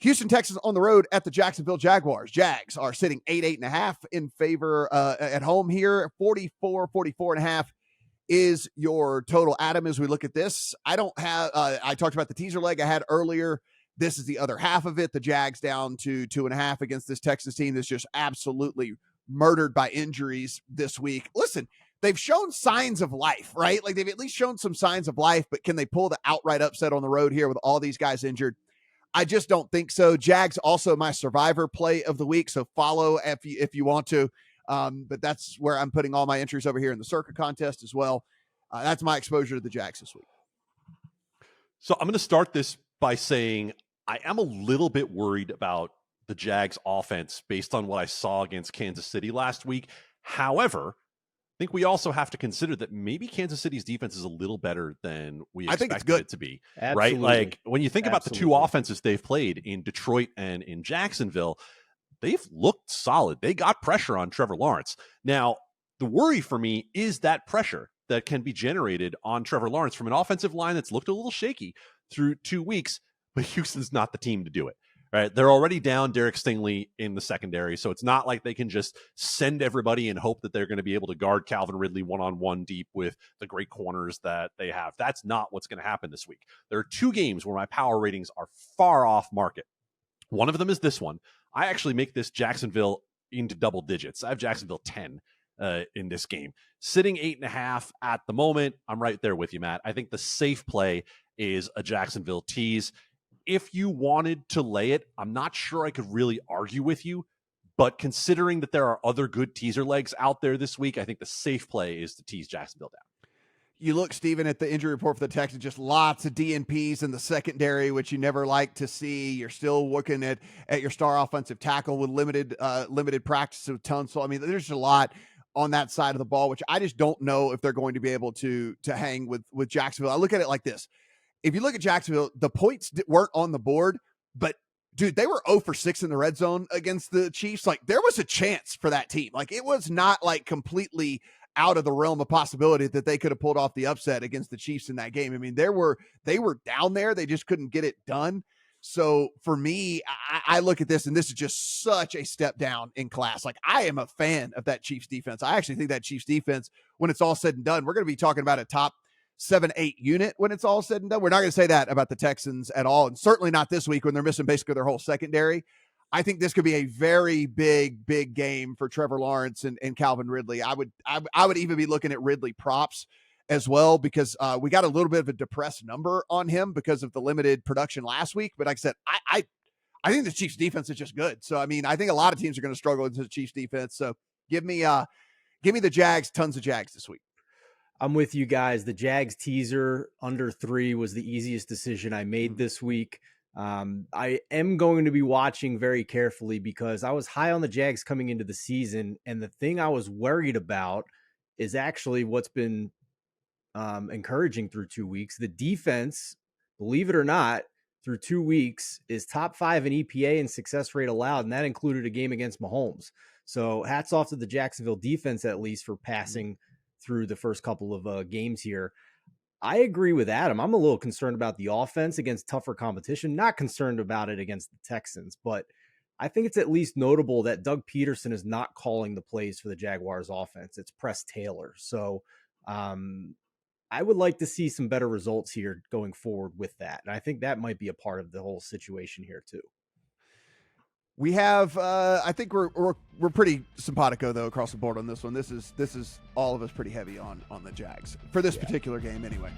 Houston Texans on the road at the Jacksonville Jaguars. Jags are sitting 8.5 in favor at home here. 44.5 is your total. Adam, as we look at this, I don't have, I talked about the teaser leg I had earlier. This is the other half of it. The Jags down to 2.5 against this Texans team that's just absolutely murdered by injuries this week. Listen, they've shown signs of life, right? Like they've at least shown some signs of life, but can they pull the outright upset on the road here with all these guys injured? I just don't think so. Jags also my survivor play of the week, so follow if you want to. But that's where I'm putting all my entries over here in the Circa contest as well. That's my exposure to the Jags this week. So I'm going to start this by saying I am a little bit worried about the Jags offense based on what I saw against Kansas City last week. However, I think we also have to consider that maybe Kansas City's defense is a little better than we expected it to be. Absolutely. Right? Like when you think about the two offenses they've played in Detroit and in Jacksonville, they've looked solid. They got pressure on Trevor Lawrence. Now, the worry for me is that pressure that can be generated on Trevor Lawrence from an offensive line that's looked a little shaky through 2 weeks, but Houston's not the team to do it. Right? They're already down Derek Stingley in the secondary, so it's not like they can just send everybody and hope that they're going to be able to guard Calvin Ridley one-on-one deep with the great corners that they have. That's not what's going to happen this week. There are 2 games where my power ratings are far off market. One of them is this one. I actually make this Jacksonville into double digits. I have Jacksonville 10 in this game. Sitting 8.5 at the moment. I'm right there with you, Matt. I think the safe play is a Jacksonville tease. If you wanted to lay it, I'm not sure I could really argue with you, but considering that there are other good teaser legs out there this week, I think the safe play is to tease Jacksonville down. You look, Steven, at the injury report for the Texans, just lots of DNPs in the secondary, which you never like to see. You're still looking at your star offensive tackle with limited practice with Tunsil. I mean, there's a lot on that side of the ball, which I just don't know if they're going to be able to hang with Jacksonville. I look at it like this. If you look at Jacksonville, the points weren't on the board, but dude, they were 0 for 6 in the red zone against the Chiefs. Like there was a chance for that team. Like it was not like completely out of the realm of possibility that they could have pulled off the upset against the Chiefs in that game. I mean, they were down there. They just couldn't get it done. So for me, I look at this and this is just such a step down in class. Like I am a fan of that Chiefs defense. I actually think that Chiefs defense, when it's all said and done, we're going to be talking about a top 7-8 unit when it's all said and done. We're not going to say that about the Texans at all. And certainly not this week when they're missing basically their whole secondary. I think this could be a very big game for Trevor Lawrence and Calvin Ridley. I would even be looking at Ridley props as well, because we got a little bit of a depressed number on him because of the limited production last week. But like I said, I think the Chiefs defense is just good. So, I mean, I think a lot of teams are going to struggle with the Chiefs defense. So give me the Jags, tons of Jags this week. I'm with you guys. The Jags teaser under 3 was the easiest decision I made this week. I am going to be watching very carefully because I was high on the Jags coming into the season. And the thing I was worried about is actually what's been encouraging through 2 weeks. The defense, believe it or not, through 2 weeks is top 5 in EPA and success rate allowed. And that included a game against Mahomes. So hats off to the Jacksonville defense, at least for passing through the first couple of games here. I agree with Adam. I'm a little concerned about the offense against tougher competition, not concerned about it against the Texans, but I think it's at least notable that Doug Peterson is not calling the plays for the Jaguars offense. It's Press Taylor. So I would like to see some better results here going forward with that. And I think that might be a part of the whole situation here too. We have, I think we're pretty simpatico though across the board on this one. This is all of us pretty heavy on the Jags for this particular game anyway.